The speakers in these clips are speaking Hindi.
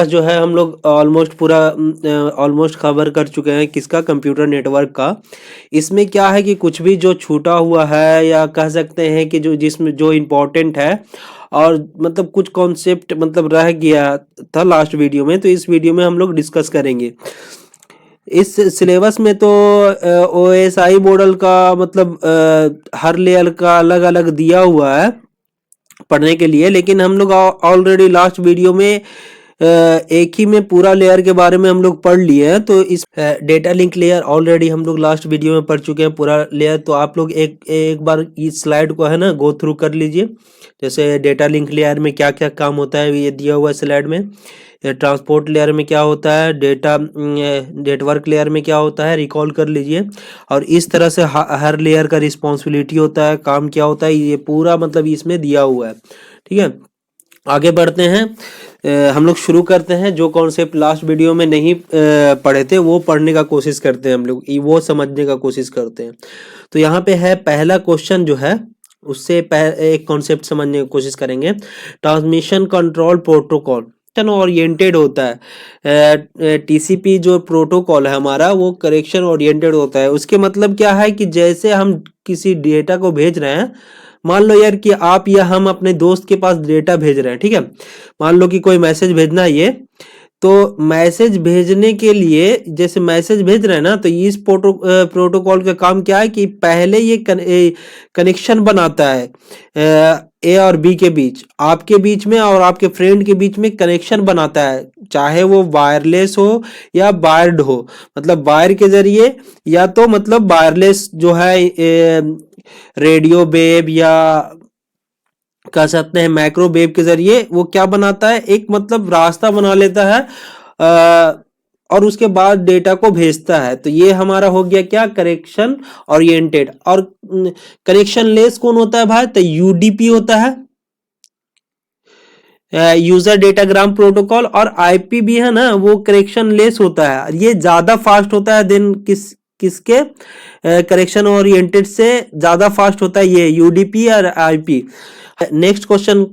जो है हम लोग ऑलमोस्ट पूरा ऑलमोस्ट कवर कर चुके हैं किसका, कंप्यूटर नेटवर्क का। इसमें क्या है कि कुछ भी जो छूटा हुआ है या कह सकते हैं कि जो जिसमें जो इम्पोर्टेंट है और मतलब कुछ कॉन्सेप्ट मतलब रह गया था लास्ट वीडियो में, तो इस वीडियो में हम लोग डिस्कस करेंगे। इस सिलेबस में तो ओएसआई मॉडल का मतलब हर लेयर का अलग अलग दिया हुआ है पढ़ने के लिए, लेकिन हम लोग ऑलरेडी लास्ट वीडियो में एक ही में पूरा लेयर के बारे में हम लोग पढ़ लिए हैं। तो इस डेटा लिंक लेयर ऑलरेडी हम लोग लास्ट वीडियो में पढ़ चुके हैं पूरा लेयर। तो आप लोग एक एक बार इस स्लाइड को है ना गो थ्रू कर लीजिए। जैसे डेटा लिंक लेयर में क्या क्या काम होता है ये दिया हुआ है स्लाइड में। ट्रांसपोर्ट लेयर में क्या होता है, डेटा नेटवर्क लेयर में क्या होता है, रिकॉल कर लीजिए। और इस तरह से हर लेयर का रिस्पॉन्सिबिलिटी होता है, काम क्या होता है, ये पूरा मतलब इसमें दिया हुआ है। ठीक है, आगे बढ़ते हैं। हम लोग शुरू करते हैं। जो कॉन्सेप्ट लास्ट वीडियो में नहीं पढ़े थे वो पढ़ने का कोशिश करते हैं, हम लोग वो समझने का कोशिश करते हैं। तो यहाँ पे है पहला क्वेश्चन जो है, उससे एक कॉन्सेप्ट समझने की कोशिश करेंगे। ट्रांसमिशन कंट्रोल प्रोटोकॉल ओरिएंटेड होता है। टीसीपी जो प्रोटोकॉल है हमारा वो करेक्शन ओरिएंटेड होता है। उसके मतलब क्या है कि जैसे हम किसी डेटा को भेज रहे हैं, मान लो यार कि आप या हम अपने दोस्त के पास डेटा भेज रहे हैं, ठीक है। मान लो कि कोई मैसेज भेजना है ये, तो मैसेज भेजने के लिए जैसे मैसेज भेज रहे हैं ना, तो इस प्रोटोकॉल का काम क्या है कि पहले ये कनेक्शन बनाता है ए और बी के बीच, आपके बीच में और आपके फ्रेंड के बीच में कनेक्शन बनाता है, चाहे वो वायरलेस हो या वायर्ड हो, मतलब वायर के जरिए या तो मतलब वायरलेस जो है रेडियो वेव या कह सकते हैं माइक्रोवेव के जरिए वो क्या बनाता है, एक मतलब रास्ता बना लेता है और उसके बाद डेटा को भेजता है। तो ये हमारा हो गया क्या, कनेक्शन ओरिएंटेड। और कनेक्शन लेस कौन होता है भाई, तो यूडीपी होता है, यूजर डेटाग्राम प्रोटोकॉल। और आईपी भी है ना, वो कनेक्शन लेस होता है, ये ज्यादा फास्ट होता है देन किसके, करेक्शन ओरिएंटेड से ज्यादा फास्ट होता है ये यूडीपी और आईपी। नेक्स्ट क्वेश्चन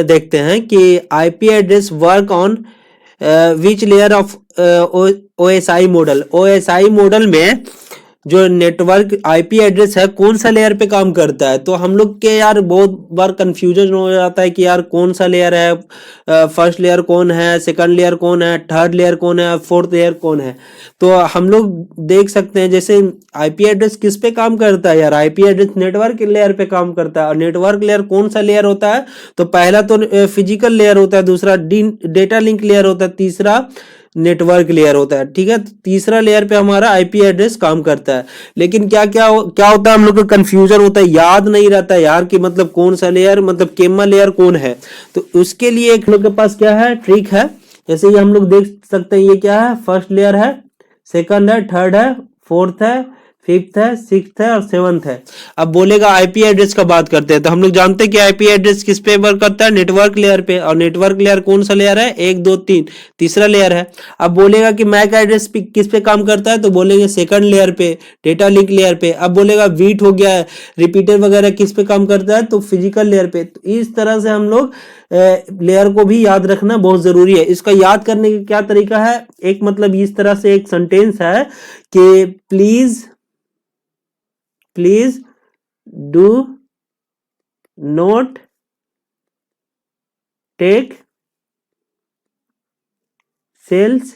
देखते हैं कि IP address work on which layer of OSI model. OSI model में जो नेटवर्क आईपी एड्रेस है कौन सा लेयर पे काम करता है। तो हम लोग के यार बहुत बार कंफ्यूजन हो जाता है कि यार कौन सा लेयर है, फर्स्ट लेयर कौन है, सेकंड लेयर कौन है, थर्ड लेयर कौन है, फोर्थ लेयर कौन है। तो हम लोग देख सकते हैं जैसे आईपी एड्रेस किस पे काम करता है यार, आईपी एड्रेस नेटवर्क लेयर पे काम करता है। और नेटवर्क लेयर कौन सा लेयर होता है, तो पहला तो फिजिकल लेयर होता है, दूसरा डेटा लिंक लेयर होता है, तीसरा नेटवर्क लेयर होता है। ठीक है, तीसरा लेयर पे हमारा आईपी एड्रेस काम करता है। लेकिन क्या क्या क्या होता है, हम लोग को कंफ्यूजन होता है, याद नहीं रहता है यार कि मतलब कौन सा लेयर, मतलब केमा लेयर कौन है। तो उसके लिए एक लोग के पास क्या है, ट्रिक है। जैसे ये हम लोग देख सकते हैं, ये क्या है, फर्स्ट लेयर है, सेकंड है, थर्ड है, फोर्थ है, फिफ्थ है, सिक्स्थ है और सेवंथ है। अब बोलेगा आईपी एड्रेस का बात करते हैं, तो हम लोग जानते हैं कि आईपी एड्रेस किस पे वर्क करता है, नेटवर्क लेयर पे। और नेटवर्क लेयर कौन सा लेयर है, 1 2 3, तीसरा लेयर है। अब बोलेगा कि मैक एड्रेस किस पे काम करता है, तो बोलेंगे सेकंड लेयर पे, डेटा लिंक लेयर पे। अब बोलेगा वीट हो गया है, रिपीटर वगैरह किस पे काम करता है, तो फिजिकल लेयर पे। तो इस तरह से हम लोग लेयर को भी याद रखना बहुत जरूरी है। इसका याद करने का क्या तरीका है, एक मतलब इस तरह से एक सेंटेंस है कि please do not take sales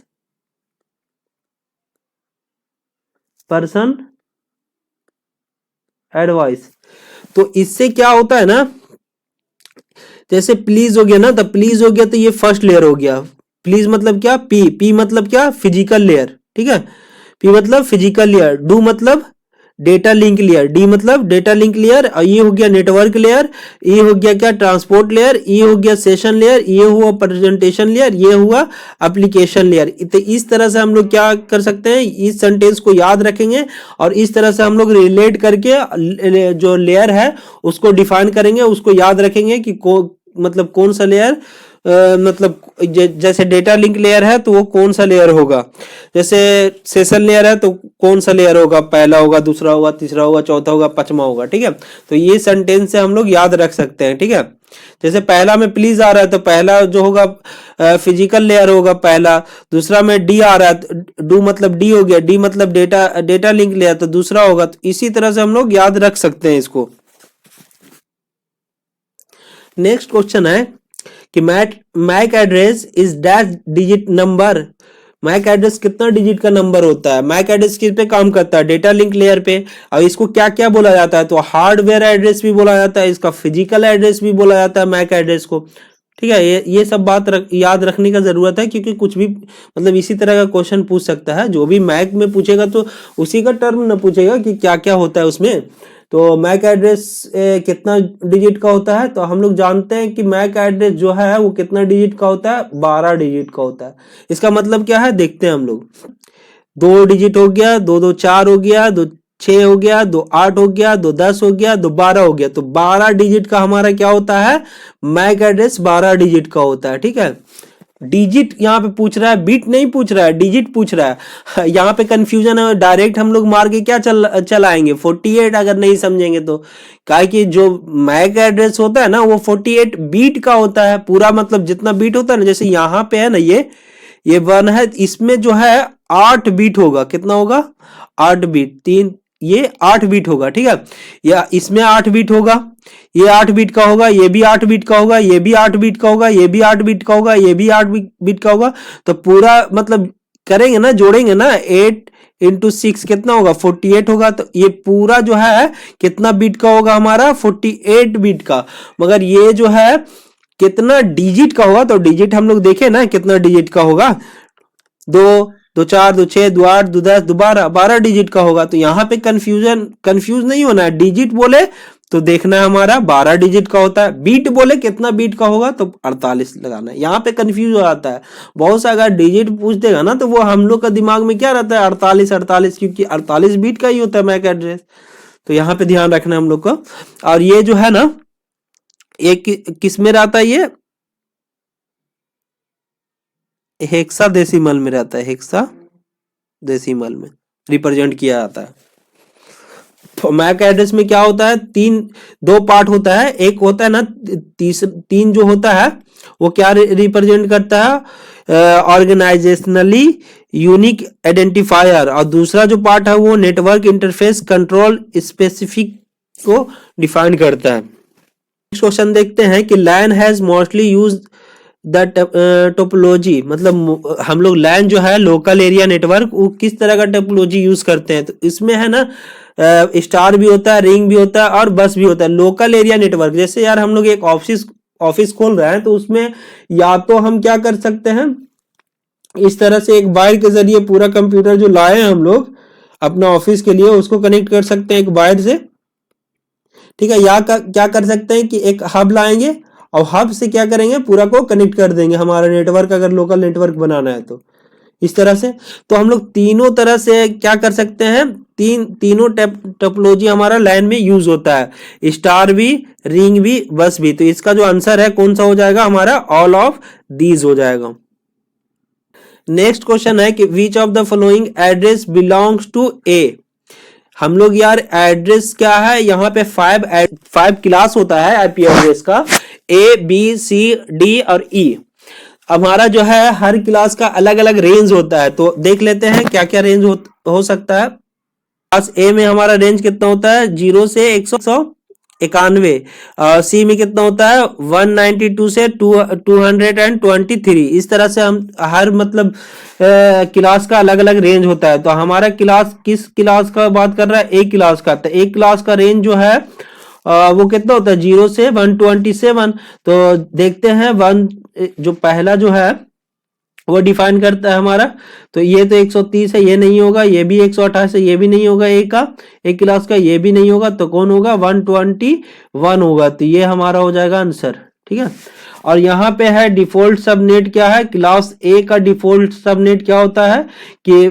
person advice. तो इससे क्या होता है ना, जैसे प्लीज हो गया ना, तो प्लीज हो गया तो ये फर्स्ट लेयर हो गया। प्लीज मतलब क्या, पी मतलब क्या, फिजिकल लेयर। ठीक है, पी मतलब फिजिकल लेयर, डू मतलब डेटा लिंक लेयर, डी मतलब डेटा लिंक लेयर, और ये हो गया नेटवर्क लेयर, ये हो गया क्या, ट्रांसपोर्ट लेयर, ये हो गया सेशन लेयर, ये हुआ प्रेजेंटेशन लेयर, ये हुआ एप्लीकेशन लेयर। तो इस तरह से हम लोग क्या कर सकते हैं, इस सेंटेंस को याद रखेंगे और इस तरह से हम लोग रिलेट करके जो लेयर है उसको डिफाइन करेंगे, उसको याद रखेंगे कि मतलब कौन सा लेयर, मतलब जैसे डेटा लिंक लेयर है तो वो कौन सा लेयर होगा, जैसे सेशन लेयर है तो कौन सा लेयर होगा, पहला होगा, दूसरा होगा, तीसरा होगा, चौथा होगा, पांचवा होगा। ठीक है, तो ये सेंटेंस से हम लोग याद रख सकते हैं। ठीक है, जैसे पहला में प्लीज आ रहा है तो पहला जो होगा फिजिकल लेयर होगा पहला, दूसरा में डी आ रहा है डू मतलब डी हो गया, डी मतलब डेटा डेटा लिंक लेयर तो दूसरा होगा। तो इसी तरह से हम लोग याद रख सकते हैं इसको। नेक्स्ट क्वेश्चन है कि MAC address is dash digit number. MAC address कितना डिजिट का नंबर होता है? मैक एड्रेस किस पे काम करता है? डेटा लिंक लेयर पे। और इसको क्या क्या बोला जाता है? तो हार्डवेयर एड्रेस भी बोला जाता है, इसका फिजिकल एड्रेस भी बोला जाता है मैक एड्रेस को। ठीक है, ये सब बात याद रखने का जरूरत है, क्योंकि कुछ भी मतलब इसी तरह का क्वेश्चन पूछ सकता है। जो भी मैक में पूछेगा तो उसी का टर्म ना पूछेगा कि क्या क्या होता है उसमें। तो मैक एड्रेस कितना डिजिट का होता है? तो हम लोग जानते हैं कि मैक एड्रेस जो है वो कितना डिजिट का होता है? 12 डिजिट का होता है। इसका मतलब क्या है देखते हैं हम लोग। 2 डिजिट हो गया, 2 2 4 हो गया, 2 6 हो गया, 2 8 हो गया, 2 10 हो गया, 2 12 हो गया। तो 12 डिजिट का हमारा क्या होता है? मैक एड्रेस 12 डिजिट का होता है। ठीक है, डिजिट यहाँ पे पूछ रहा है, बीट नहीं पूछ रहा है, डिजिट पूछ रहा है। यहाँ पे कंफ्यूजन है, डायरेक्ट हम लोग मार के क्या चलाएंगे 48 अगर नहीं समझेंगे तो। काहे कि जो मैक एड्रेस होता है ना वो 48 बीट का होता है पूरा, मतलब जितना बीट होता है ना, जैसे यहाँ पे है ना ये 1 है, इसमें जो है 8 बीट होगा। कितना होगा? 8 बीट, तीन ये 8 बीट होगा। ठीक है, या इसमें 8 बीट होगा, ये 8 बीट का होगा, ये भी 8 बीट का होगा, ये भी 8 बीट का होगा, ये भी 8 बीट का होगा, ये भी 8 बीट का होगा। तो पूरा मतलब करेंगे ना, जोड़ेंगे ना, 8 इंटू 6 कितना होगा? 48 होगा। तो ये पूरा जो है कितना बीट का होगा? हमारा 48 बीट का। मगर ये जो है कितना डिजिट का होगा? तो डिजिट हम लोग देखे ना कितना डिजिट का होगा। 2 2 4 2 6 2 8 2 10 2 12 12 डिजिट का होगा। तो यहाँ पे कंफ्यूज नहीं होना है। डिजिट बोले तो देखना है हमारा 12 डिजिट का होता है, बीट बोले कितना बीट का होगा तो 48 लगाना है। यहाँ पे कंफ्यूज हो जाता है बहुत सा, अगर डिजिट पूछ देगा ना तो वो हम लोग का दिमाग में क्या रहता है 48 48, क्योंकि 48 बीट का ही होता है मैक एड्रेस। तो यहाँ पे ध्यान रखना है हम लोग को। और ये जो है ना ये किस में रहता है? ये हेक्सा डेसिमल में रहता है, हेक्सा डेसिमल में रिप्रेजेंट किया जाता है। तो मैक एड्रेस में क्या होता है? दो पार्ट होता है। एक होता है ना तीन जो होता है वो क्या रिप्रेजेंट करता है? Organisationally unique identifier. और दूसरा जो पार्ट है वो नेटवर्क इंटरफेस कंट्रोल स्पेसिफिक को डिफाइन करता है। नेक्स्ट क्वेश्चन देखते हैं कि LAN has mostly use the topology, मतलब हम लोग लैन जो है लोकल एरिया नेटवर्क, वो किस तरह का टोपोलॉजी यूज करते हैं? तो इसमें है ना स्टार भी होता है, रिंग भी होता है और बस भी होता है। लोकल एरिया नेटवर्क जैसे यार हम लोग एक ऑफिस खोल रहे हैं तो उसमें या तो हम क्या कर सकते हैं, इस तरह से एक वायर के जरिए पूरा कंप्यूटर जो लाए हैं हम लोग अपना ऑफिस के लिए उसको कनेक्ट कर सकते हैं एक वायर से। ठीक है, या क्या कर सकते हैं कि एक हब लाएंगे और हब से क्या करेंगे पूरा को कनेक्ट कर देंगे हमारा नेटवर्क, अगर लोकल नेटवर्क बनाना है तो इस तरह से। तो हम लोग तीनों तरह से क्या कर सकते हैं, तीनों टोपोलॉजी हमारा लाइन में यूज होता है, स्टार भी, रिंग भी, बस भी। तो इसका जो आंसर है कौन सा हो जाएगा हमारा? ऑल ऑफ दीज हो जाएगा। नेक्स्ट क्वेश्चन है कि which of the following address belongs to A. हम लोग यार एड्रेस क्या है, यहाँ पे 5 क्लास होता है आईपी एड्रेस का, ए बी सी डी और ई। हमारा जो है हर क्लास का अलग अलग रेंज होता है, तो देख लेते हैं क्या क्या रेंज हो सकता है। क्लास ए में हमारा रेंज कितना होता है? 0 से 191। सी में कितना होता है? 192 से 223। इस तरह से हम हर मतलब क्लास का अलग अलग रेंज होता है। तो हमारा क्लास किस क्लास का बात कर रहा है? ए क्लास का। तो ए क्लास का रेंज जो है वो कितना होता है? 0 से 127। तो देखते हैं जो पहला जो है वो डिफाइन करता है हमारा। तो ये तो 130 है, ये नहीं होगा। ये भी 128 है, ये भी नहीं होगा। एक क्लास का ये भी नहीं होगा। तो कौन होगा? 121 होगा। तो ये हमारा हो जाएगा आंसर। ठीक है, और यहाँ पे है डिफॉल्ट सबनेट क्या है? क्लास ए का डिफॉल्ट सबनेट क्या होता है कि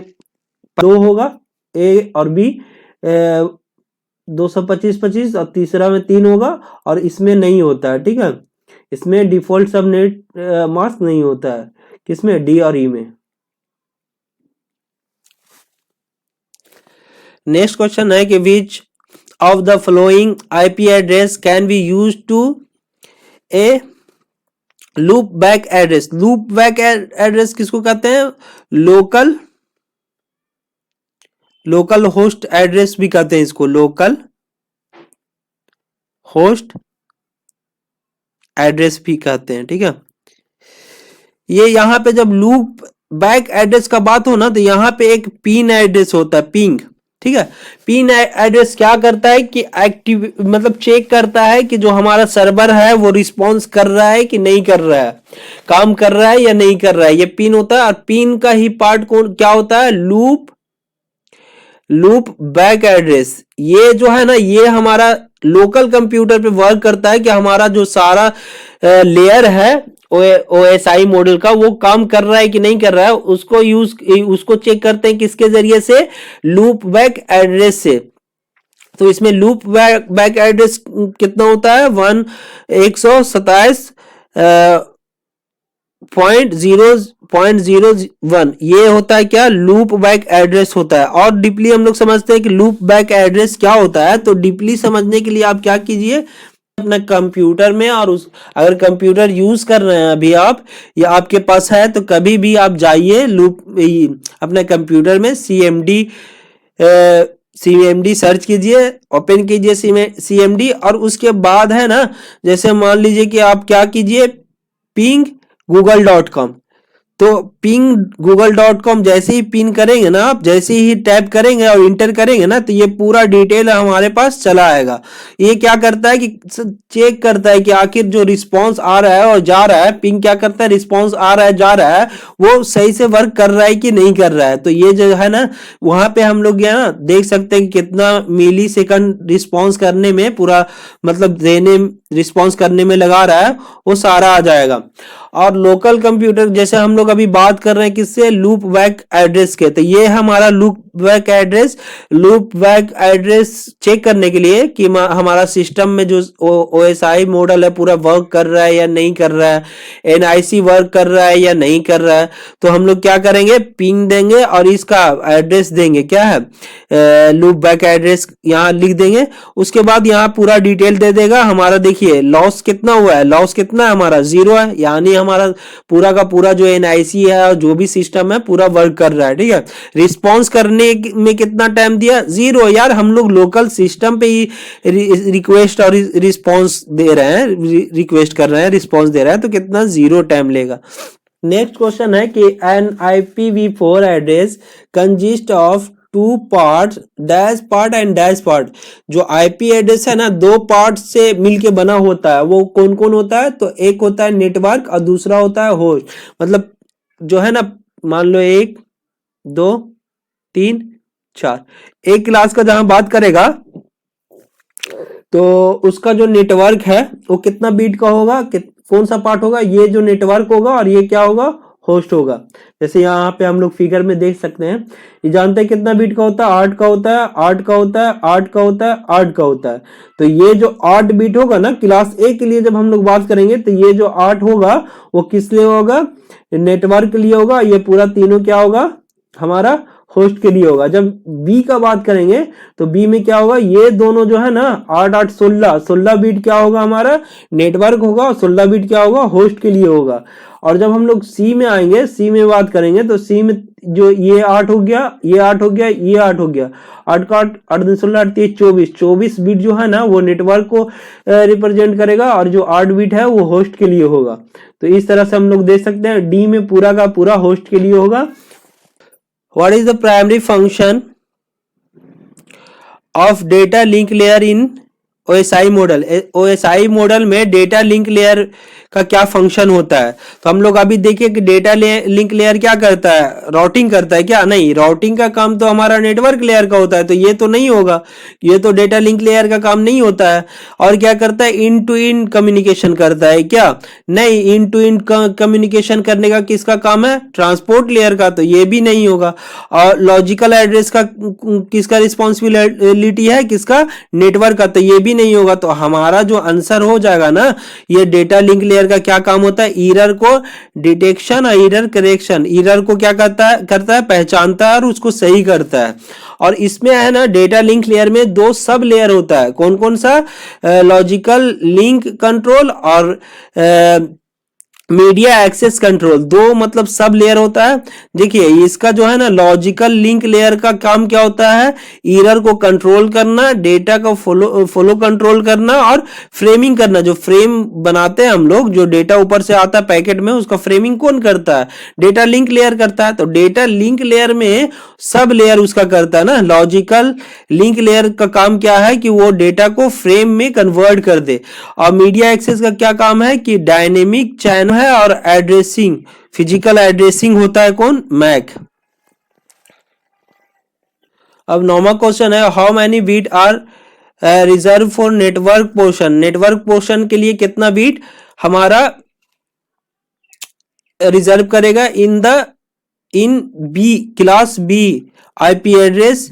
2 होगा, ए और बी 225 और तीसरा में 3 होगा और इसमें नहीं होता है। ठीक है, इसमें डिफॉल्ट सबनेट मास्क नहीं होता है, किसमें? डी और ई में। नेक्स्ट क्वेश्चन है कि which of the following IP address can be use to a loop back address. Loop back address किसको कहते हैं? लोकल होस्ट एड्रेस भी कहते हैं इसको, लोकल होस्ट एड्रेस भी कहते हैं, ठीक है। ये यहाँ पे जब लूप बैक एड्रेस का बात हो ना, तो यहाँ पे एक पिन एड्रेस होता है, पिंग, ठीक है। पिन एड्रेस क्या करता है कि एक्टिव मतलब चेक करता है कि जो हमारा सर्वर है वो रिस्पॉन्स कर रहा है कि नहीं कर रहा है, काम कर रहा है या नहीं कर रहा है, ये पिन होता है। और पिन का ही पार्ट कौन क्या होता है? Loop back address. ये जो है ना, ये हमारा लोकल कंप्यूटर पे वर्क करता है कि हमारा जो सारा लेयर है OSI मॉडल का, वो काम कर रहा है कि नहीं कर रहा है, उसको चेक करते हैं किसके जरिए से? लूप बैक एड्रेस से। तो इसमें लूप बैक एड्रेस कितना होता है? 127.0.01 ये होता है क्या? लूप बैक एड्रेस होता है। और डीपली हम लोग समझते हैं कि लूप बैक एड्रेस क्या होता है। तो डीपली समझने के लिए आप क्या कीजिए, अपना कंप्यूटर में, और अगर कंप्यूटर यूज कर रहे हैं अभी आप या आपके पास है, तो कभी भी आप जाइए अपने कंप्यूटर में CMD सर्च कीजिए, ओपन कीजिए CMD, और उसके बाद है ना, जैसे मान लीजिए कि आप क्या कीजिए, पिंग google.com। तो पिंग google.com जैसे ही पिन करेंगे ना आप, जैसे ही टैप करेंगे और इंटर करेंगे ना, तो ये पूरा डिटेल हमारे पास चला आएगा। ये क्या करता है कि चेक करता है कि आखिर जो रिस्पांस आ रहा है और जा रहा है, पिंग क्या करता है, रिस्पांस आ रहा है जा रहा है, वो सही से वर्क कर रहा है कि नहीं कर रहा है। तो ये जो है ना, वहां पे हम लोग ना देख सकते हैं कि कितना मिली सेकंड रिस्पॉन्स करने में, पूरा मतलब रिस्पॉन्स करने में लगा रहा है, वो सारा आ जाएगा। और लोकल कंप्यूटर जैसे हम लोग अभी बात कर रहे हैं किससे? लूप बैक एड्रेस के। तो ये हमारा लूप बैक एड्रेस चेक करने के लिए कि हमारा सिस्टम में जो OSI मॉडल है पूरा वर्क कर रहा है या नहीं कर रहा है, NIC वर्क कर रहा है या नहीं कर रहा है। तो हम लोग क्या करेंगे, पिंग देंगे और इसका एड्रेस देंगे, क्या है, लूप बैक एड्रेस यहाँ लिख देंगे। उसके बाद यहाँ पूरा डिटेल दे देगा हमारा। देखिए लॉस कितना हुआ है, लॉस कितना है हमारा? 0 है, यानी हमारा पूरा का पूरा जो NIC है और जो भी सिस्टम है पूरा वर्क कर रहा है, ठीक है। रिस्पॉन्स करने में कितना टाइम दिया? 0। यार हम लोग लोकल सिस्टम पे ही रिक्वेस्ट और रिस्पॉन्स दे रहे हैं, रिक्वेस्ट कर रहे हैं, रिस्पॉन्स दे रहे हैं, तो कितना? 0 टाइम लेगा। नेक्स्ट क्वेश्चन है कि an IPv4 address consist of 2 parts, dash part and dash part. जो IP एड्रेस है ना, 2 पार्ट से मिलके बना होता है। वो कौन कौन होता है? तो एक होता है नेटवर्क और दूसरा होता है होस्ट। मतलब जो है ना, मान लो 1 2 3 4, एक क्लास का जहां बात करेगा तो उसका जो नेटवर्क है वो कितना बीट का होगा, कौन सा पार्ट होगा? ये जो नेटवर्क होगा, और ये क्या होगा? होस्ट होगा। जैसे यहाँ पे हम लोग फिगर में देख सकते हैं, ये जानते हैं कितना बीट का होता है? 8 का होता है, 8 का होता है, 8 का होता है, 8 का होता है। तो ये जो 8 बीट होगा ना, क्लास A के लिए जब हम लोग बात करेंगे, तो ये जो 8 होगा वो किस लिए होगा? नेटवर्क के लिए होगा। ये पूरा तीनों क्या होगा? हमारा होस्ट के लिए होगा। जब B का बात करेंगे तो B में क्या होगा? ये दोनों जो है ना, 8 8 16 बीट क्या होगा? हमारा नेटवर्क होगा, और 16 बीट क्या होगा? होस्ट के लिए होगा। और जब हम लोग C में आएंगे, C में बात करेंगे, तो C में जो ये 8 हो गया, ये 8 हो गया, ये 8 हो गया, 8 का 8 8 2 16 8 3 24 बीट जो है ना, वो नेटवर्क को रिप्रेजेंट करेगा, और जो 8 बीट है वो होस्ट के लिए होगा। तो इस तरह से हम लोग देख सकते हैं D में पूरा का पूरा होस्ट के लिए होगा। What is the primary function of data link layer in OSI model? OSI model में डेटा लिंक लेयर का क्या फंक्शन होता है? तो हम लोग अभी देखिए कि डेटा लिंक लेयर क्या करता है? राउटिंग करता है क्या? नहीं, राउटिंग का काम तो हमारा नेटवर्क लेयर का होता है, तो ये तो नहीं होगा, ये तो डेटा लिंक लेयर का काम नहीं होता है। और क्या करता है? इन टू इन कम्युनिकेशन करता है क्या? नहीं, इन टू इन कम्युनिकेशन करने का किसका काम है? ट्रांसपोर्ट लेयर का, तो ये भी नहीं होगा। और लॉजिकल एड्रेस का किसका रिस्पॉन्सिबिलिटी है? किसका? नेटवर्क का, तो ये भी नहीं होगा। तो हमारा जो आंसर हो जाएगा ना, ये डेटा लिंक लेयर का क्या काम होता है, एरर को डिटेक्शन और एरर करेक्शन, एरर को क्या करता है पहचानता है और उसको सही करता है। और इसमें है ना डेटा लिंक लेयर में दो सब लेयर होता है, कौन कौन सा, लॉजिकल लिंक कंट्रोल और मीडिया एक्सेस कंट्रोल, दो मतलब सब लेयर होता है। देखिए इसका जो है ना लॉजिकल लिंक लेयर का काम क्या होता है, एरर को कंट्रोल करना, डेटा को फॉलो कंट्रोल करना और फ्रेमिंग करना। जो फ्रेम बनाते हैं हम लोग, जो डेटा ऊपर से आता है पैकेट में, उसका फ्रेमिंग कौन करता है, डेटा लिंक लेयर करता है। तो डेटा लिंक लेयर में सब लेयर उसका करता है ना। लॉजिकल लिंक लेयर का काम क्या है कि वो डेटा को फ्रेम में कन्वर्ट कर दे। और मीडिया एक्सेस का क्या काम है कि डायनेमिक चैनल है और एड्रेसिंग, फिजिकल एड्रेसिंग होता है कौन, मैक। अब 9वां क्वेश्चन है, how many bit are reserve for network portion. Network portion के लिए कितना बीट हमारा रिजर्व करेगा in B class B IP address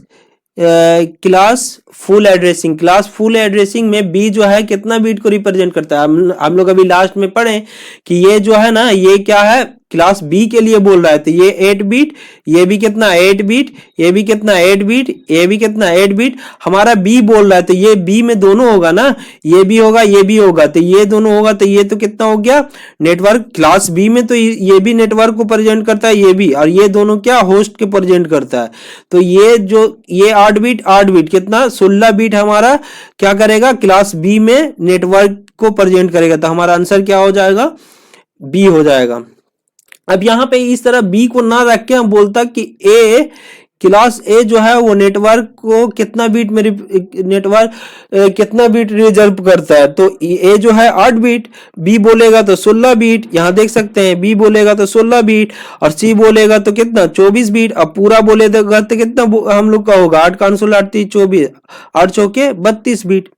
classful addressing. Classful addressing में बी जो है कितना बीट को रिप्रेजेंट करता है, हम लोग अभी लास्ट में पढ़े कि ये जो है ना ये क्या है, क्लास बी के लिए बोल रहा है। तो ये 8 बीट, ये भी कितना 8 बीट, ये भी कितना 8 बीट, ये भी कितना 8 बीट, हमारा बी बोल रहा है। तो ये बी में दोनों होगा ना, ये भी होगा ये भी होगा, तो ये दोनों होगा। तो ये तो कितना हो गया नेटवर्क क्लास बी में, तो ये भी नेटवर्क को प्रेजेंट करता है, ये भी, और ये दोनों क्या होस्ट के प्रेजेंट करता है। तो ये जो ये 8 बीट कितना 16 बीट हमारा क्या करेगा, क्लास बी में नेटवर्क को प्रेजेंट करेगा। तो हमारा आंसर क्या हो जाएगा, बी हो जाएगा। अब यहां पे इस तरह बी को ना रख के हम बोलता कि ए क्लास ए जो है वो नेटवर्क को कितना बीट में नेटवर्क कितना बीट रिजर्व करता है। तो ए जो है 8 बीट, बी बोलेगा तो 16 बीट, यहां देख सकते हैं बी बोलेगा तो 16 बीट और सी बोलेगा तो कितना 24 बीट। अब पूरा बोलेगा तो कितना हम लोग का होगा, 8 का 8 24, 8 चौके 32 bit.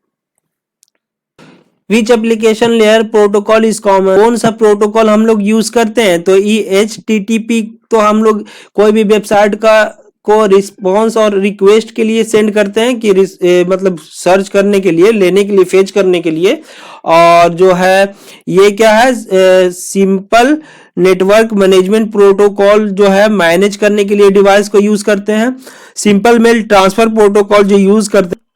Which application layer protocol is common, कौन सा प्रोटोकॉल हम लोग यूज करते हैं। तो HTTP तो हम लोग कोई भी वेबसाइट को रिस्पॉन्स और रिक्वेस्ट के लिए सेंड करते हैं कि मतलब सर्च करने के लिए, लेने के लिए, फेच करने के लिए। और जो है ये क्या है, सिंपल नेटवर्क मैनेजमेंट प्रोटोकॉल जो है मैनेज करने के लिए डिवाइस को यूज करते हैं। सिंपल मेल ट्रांसफर प्रोटोकॉल जो यूज करते हैं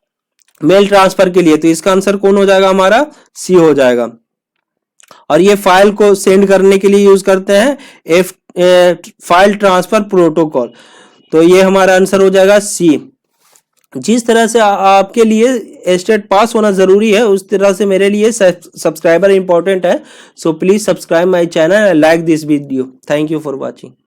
मेल ट्रांसफर के लिए। तो इसका आंसर कौन हो जाएगा, हमारा सी हो जाएगा। और ये फाइल को सेंड करने के लिए यूज करते हैं फाइल ट्रांसफर प्रोटोकॉल। तो ये हमारा आंसर हो जाएगा सी। जिस तरह से आपके लिए स्टेट पास होना जरूरी है, उस तरह से मेरे लिए सब्सक्राइबर इंपॉर्टेंट है। So please subscribe my channel and like this video. Thank you for watching.